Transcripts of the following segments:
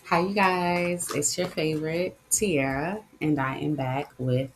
Hi, you guys. It's your favorite, Tiara, and I am back with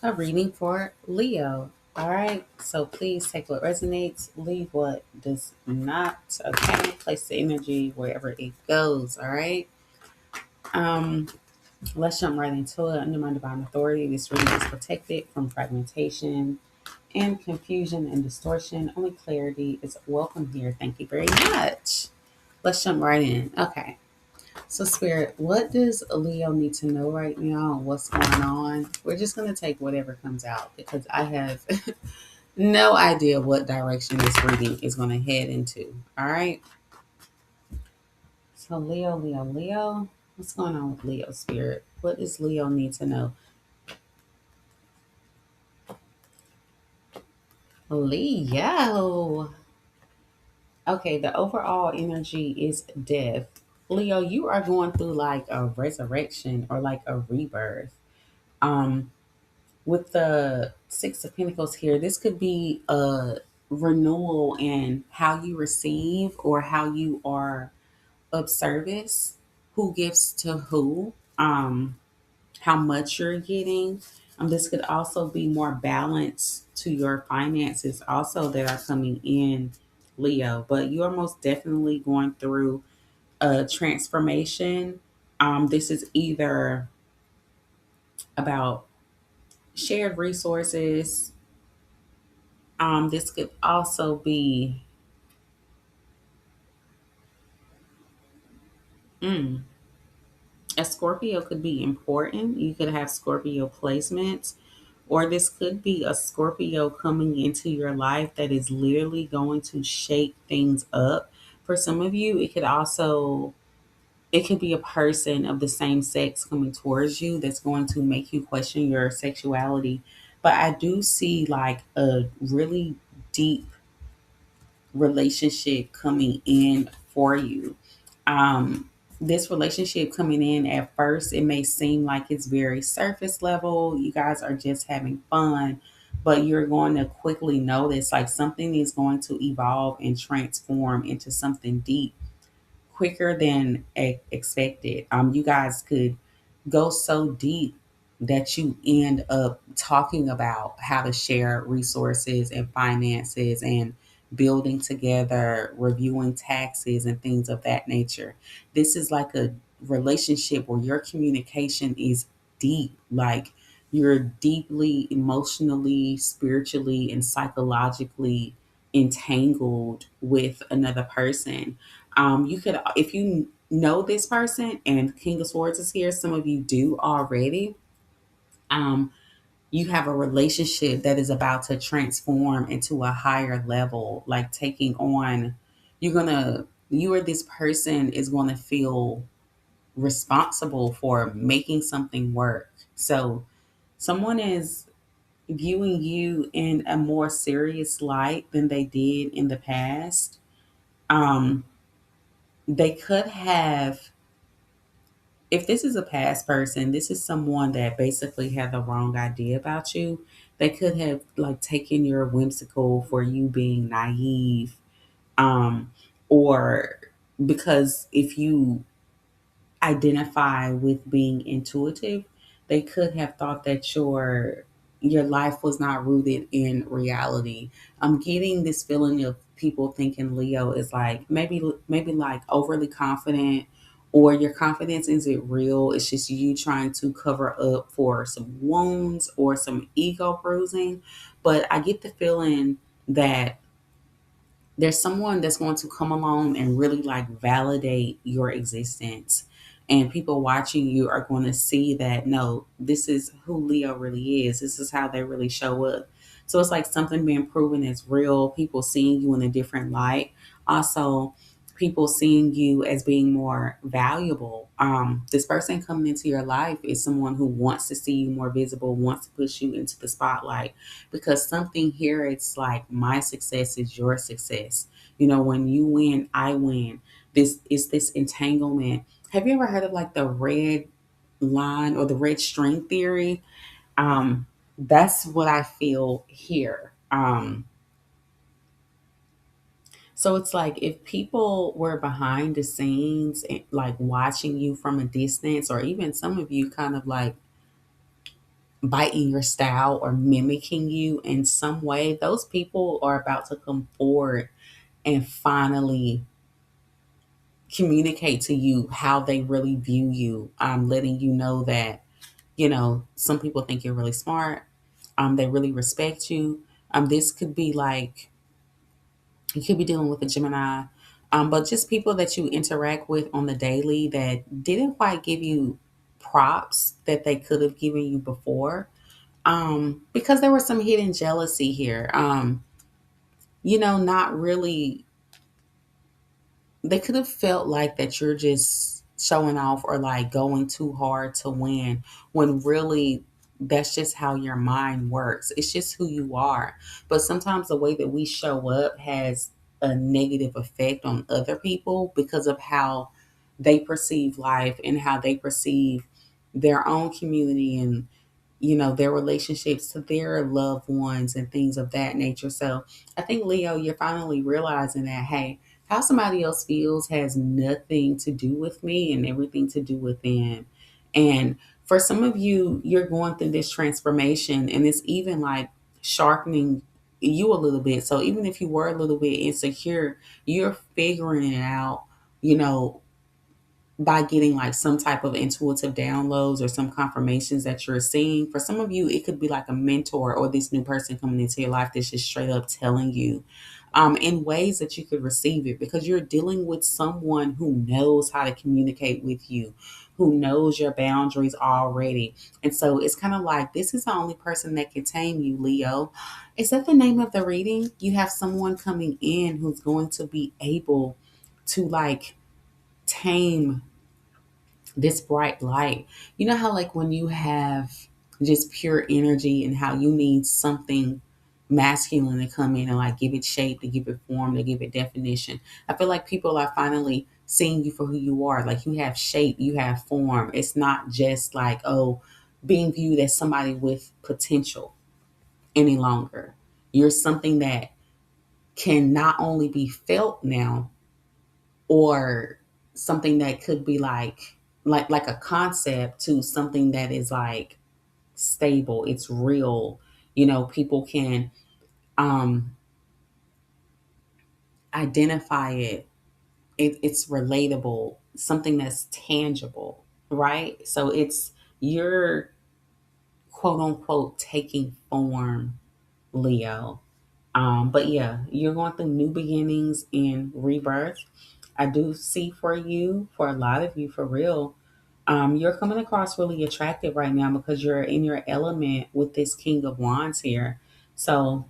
a reading for Leo. All right, so please take what resonates, leave what does not. Okay, place the energy wherever it goes. All right, um, let's jump right into it. Under my divine authority, this reading is protected from fragmentation and confusion and distortion. Only clarity is welcome here. Thank you very much. Let's jump right in. Okay. So, Spirit, what does Leo need to know right now? What's going on? We're just going to take whatever comes out because I have no idea what direction this reading is going to head into. All right. So, Leo. What's going on with Leo, Spirit? What does Leo need to know? Leo. Okay, the overall energy is death. Leo, you are going through like a resurrection or like a rebirth. Um, with the Six of Pentacles here, this could be a renewal in how you receive or how you are of service, who gives to who, how much you're getting. This could also be more balance to your finances, also that are coming in, Leo. But you are most definitely going through a transformation. This is either about shared resources. This could also be mm, a Scorpio could be important. You could have Scorpio placements, or this could be a Scorpio coming into your life that is literally going to shake things up. For some of you, it could be a person of the same sex coming towards you that's going to make you question your sexuality. But I do see like a really deep relationship coming in for you. This relationship coming in at first, it may seem like it's very surface level. You guys are just having fun, but you're going to quickly notice like something is going to evolve and transform into something deep quicker than expected. You guys could go so deep that you end up talking about how to share resources and finances and building together, reviewing taxes and things of that nature. This is like a relationship where your communication is deep, like you're deeply emotionally, spiritually, and psychologically entangled with another person. You could, if you know this person, and King of Swords is here, some of you do already. Um, you have a relationship that is about to transform into a higher level, like taking on, you or this person is going to feel responsible for making something work. So, someone is viewing you in a more serious light than they did in the past. Um, they could have, if this is a past person, this is someone that basically had the wrong idea about you. They could have like taken your whimsical for you being naive, um, or because if you identify with being intuitive, they could have thought that your life was not rooted in reality. I'm getting this feeling of people thinking Leo is like maybe like overly confident, or your confidence isn't real. It's just you trying to cover up for some wounds or some ego bruising. But I get the feeling that there's someone that's going to come along and really like validate your existence, and people watching you are going to see that no, this is who Leo really is, this is how they really show up. So it's like something being proven as real, people seeing you in a different light, also people seeing you as being more valuable. This person coming into your life is someone who wants to see you more visible, wants to push you into the spotlight, because something here, it's like my success is your success. When you win, I win. This is this entanglement. Have you ever heard of like the red line or the red string theory? That's what I feel here. So it's like if people were behind the scenes, like watching you from a distance, or even some of you kind of like biting your style or mimicking you in some way, those people are about to come forward and finally communicate to you how they really view you. Letting you know that, some people think you're really smart. They really respect you. This could be like, you could be dealing with a Gemini, but just people that you interact with on the daily that didn't quite give you props that they could have given you before, because there was some hidden jealousy here. Not really, they could have felt like that you're just showing off or like going too hard to win, when really that's just how your mind works. It's just who you are. But sometimes the way that we show up has a negative effect on other people because of how they perceive life and how they perceive their own community, and their relationships to their loved ones and things of that nature. So I think, Leo, you're finally realizing that, hey, how somebody else feels has nothing to do with me and everything to do with them. And for some of you, you're going through this transformation, and it's even like sharpening you a little bit. So even if you were a little bit insecure, you're figuring it out, you know, by getting like some type of intuitive downloads or some confirmations that you're seeing. For some of you, it could be like a mentor or this new person coming into your life that's just straight up telling you, in ways that you could receive it, because you're dealing with someone who knows how to communicate with you, who knows your boundaries already. And so it's kind of like, this is the only person that can tame you, Leo. Is that the name of the reading? You have someone coming in who's going to be able to like tame this bright light. You know how, like, when you have just pure energy and how you need something masculine to come in and like give it shape, to give it form, to give it definition. I feel like people are finally seeing you for who you are. Like, you have shape, you have form. It's not just like, oh, being viewed as somebody with potential any longer. You're something that can not only be felt now, or something that could be like a concept, to something that is like stable, it's real. People can um identify it's relatable, something that's tangible, right? So it's, you're quote unquote taking form, Leo. But yeah, you're going through new beginnings and rebirth. I do see for you, for a lot of you, for real, you're coming across really attractive right now because you're in your element with this King of Wands here. So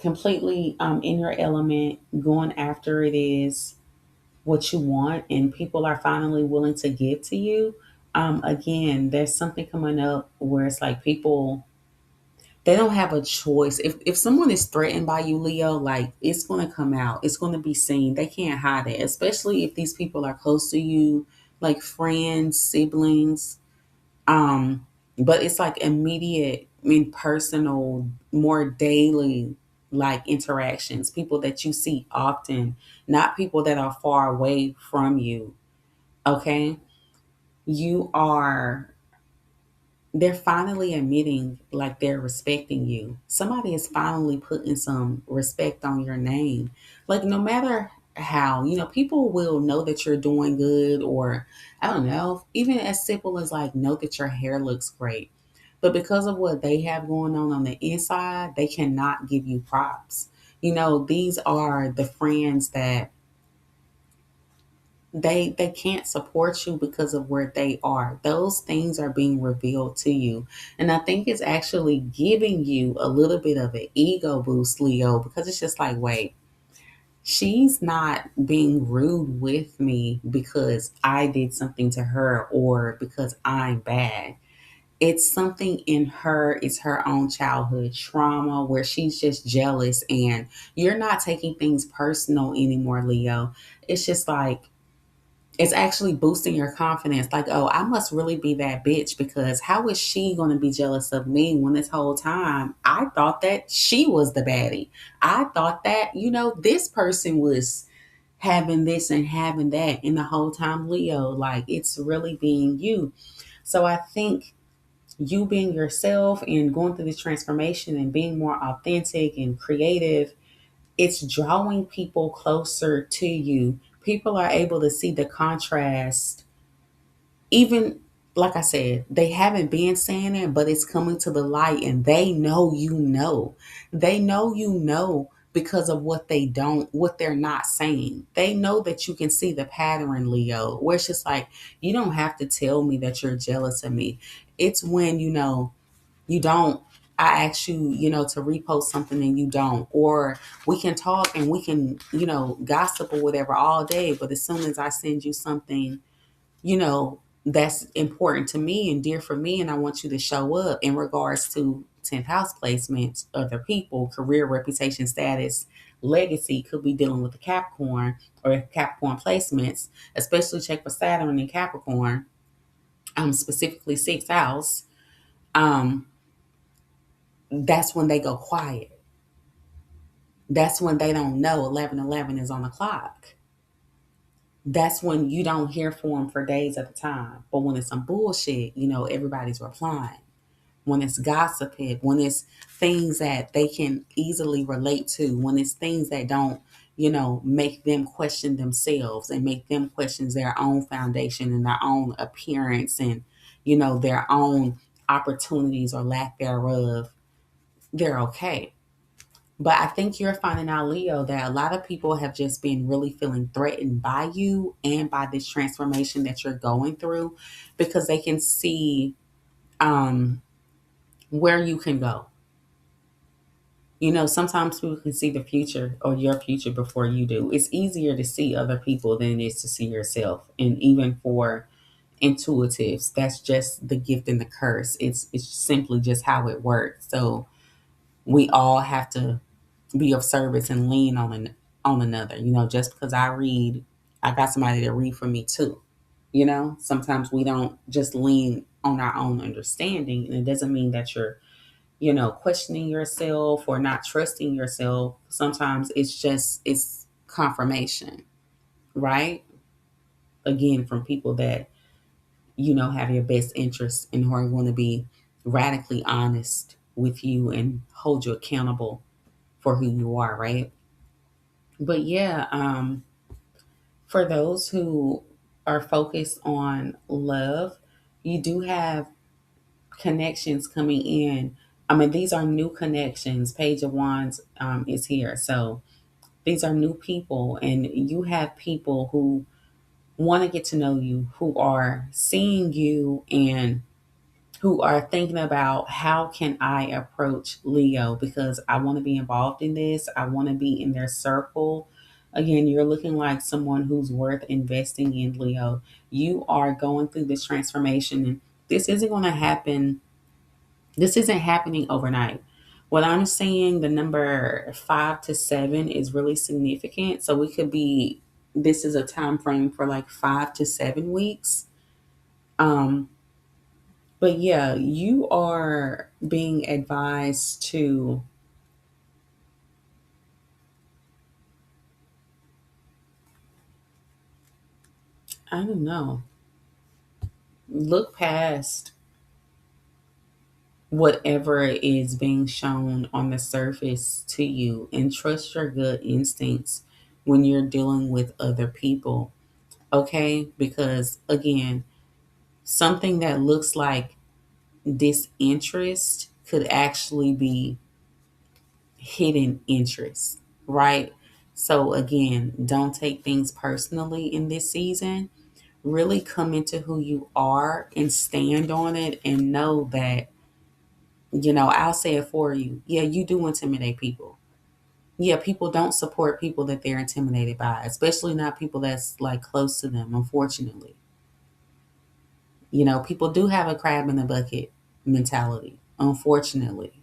completely in your element, going after it is what you want, and people are finally willing to give to you. Again, there's something coming up where it's like people, they don't have a choice. If someone is threatened by you, Leo, like, it's going to come out. It's going to be seen. They can't hide it, especially if these people are close to you, like friends, siblings. But it's like immediate, I mean, personal, more daily like interactions, people that you see often, not people that are far away from you. Okay. You are, they're finally admitting like they're respecting you. Somebody is finally putting some respect on your name. Like, no matter how, people will know that you're doing good, or I don't know, even as simple as like, know that your hair looks great. But because of what they have going on the inside, they cannot give you props. These are the friends that they can't support you because of where they are. Those things are being revealed to you, and I think it's actually giving you a little bit of an ego boost, Leo, because it's just like, wait, she's not being rude with me because I did something to her or because I'm bad. It's something in her, it's her own childhood trauma where she's just jealous, and you're not taking things personal anymore, Leo. It's just like, It's actually boosting your confidence. Like, oh, I must really be that bitch because how is she going to be jealous of me when this whole time I thought that she was the baddie? I thought that, this person was having this and having that. And the whole time, Leo, like, it's really being you. So I think you being yourself and going through this transformation and being more authentic and creative, it's drawing people closer to you. People are able to see the contrast. Even like I said, they haven't been saying it, but it's coming to the light and they know you know. They know you know because of what they're not saying. They know that you can see the pattern, Leo, where it's just like, you don't have to tell me that you're jealous of me. It's when, you don't, I ask you, to repost something and you don't, or we can talk and we can, gossip or whatever all day, but as soon as I send you something, that's important to me and dear for me, and I want you to show up in regards to 10th house placements, other people, career, reputation, status, legacy, could be dealing with the Capricorn or Capricorn placements, especially check for Saturn in Capricorn, specifically sixth house. Um, that's when they go quiet. That's when they don't know 11:11 is on the clock. That's when you don't hear from them for days at a time. But when it's some bullshit, everybody's replying. When it's gossiping, when it's things that they can easily relate to, when it's things that don't, make them question themselves and make them question their own foundation and their own appearance and, their own opportunities or lack thereof, they're okay. But I think you're finding out, Leo, that a lot of people have just been really feeling threatened by you and by this transformation that you're going through because they can see um, where you can go. Sometimes people can see the future or your future before you do. It's easier to see other people than it is to see yourself. And even for intuitives, that's just the gift and the curse. It's simply just how it works. So we all have to be of service and lean on another. Just because I got somebody to read for me too. Sometimes we don't just lean on our own understanding, and it doesn't mean that you're, questioning yourself or not trusting yourself. Sometimes it's confirmation, right? Again, from people that have your best interests and who are going to be radically honest with you and hold you accountable for who you are, right? But yeah, for those who are focused on love, you do have connections coming in. I mean, these are new connections. Page of Wands is here. So these are new people, and you have people who want to get to know you, who are seeing you and who are thinking about how can I approach Leo because I want to be involved in this. I want to be in their circle. Again, you're looking like someone who's worth investing in, Leo. You are going through this transformation and this isn't going to happen. This isn't happening overnight. What I'm saying, the number 5 to 7 is really significant. So we could be, this is a time frame for like 5 to 7 weeks. Um, but yeah, you are being advised to, I don't know, look past whatever is being shown on the surface to you and trust your gut instincts when you're dealing with other people. Okay? Because again, something that looks like disinterest could actually be hidden interest, right? So again, don't take things personally in this season. Really come into who you are and stand on it and know that, I'll say it for you. Yeah, you do intimidate people. Yeah, people don't support people that they're intimidated by, especially not people that's like close to them, unfortunately. People do have a crab in the bucket mentality, unfortunately.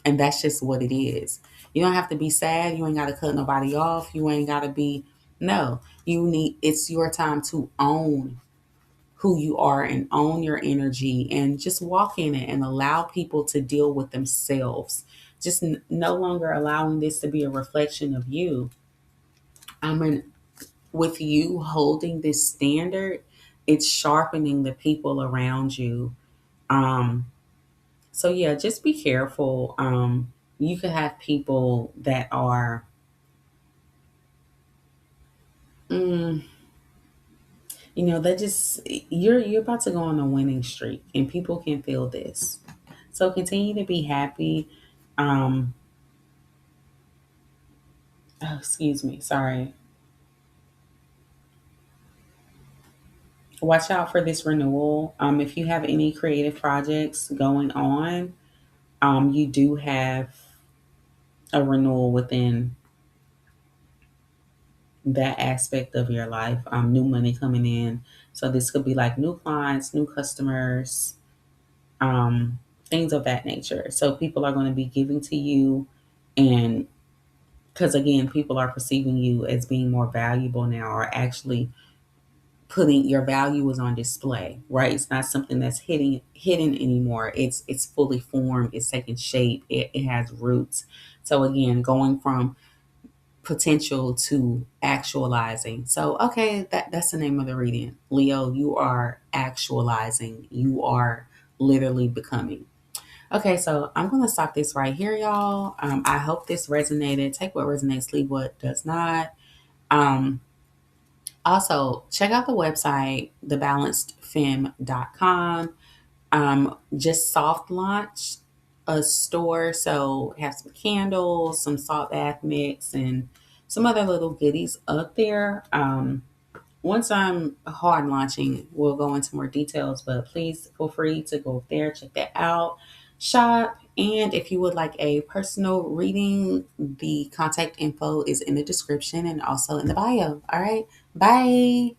And that's just what it is. You don't have to be sad. You ain't got to cut nobody off. You ain't got to be, No, it's your time to own who you are and own your energy and just walk in it and allow people to deal with themselves. Just no longer allowing this to be a reflection of you. I mean, with you holding this standard, it's sharpening the people around you. Um, so yeah, just be careful. You could have people that are, mm, they just you're about to go on a winning streak, and people can feel this. So continue to be happy. Um, oh, excuse me, sorry. Watch out for this renewal. If you have any creative projects going on, you do have a renewal within that aspect of your life. New money coming in. So this could be like new clients, new customers, things of that nature. So people are going to be giving to you, and because again, people are perceiving you as being more valuable now, or actually putting your value is on display, right? It's not something that's hidden anymore. It's fully formed. It's taking shape. It has roots. So again, going from potential to actualizing. So okay, that's the name of the reading. Leo, you are actualizing. You are literally becoming. Okay, so I'm gonna stop this right here, y'all. I hope this resonated. Take what resonates, leave what does not. Um, Also, check out the website, thebalancedfem.com. Just soft launched a store, so have some candles, some salt bath mix, and some other little goodies up there. Once I'm hard launching, we'll go into more details, but please feel free to go there, check that out, shop. And if you would like a personal reading, the contact info is in the description and also in the bio. All right. Bye.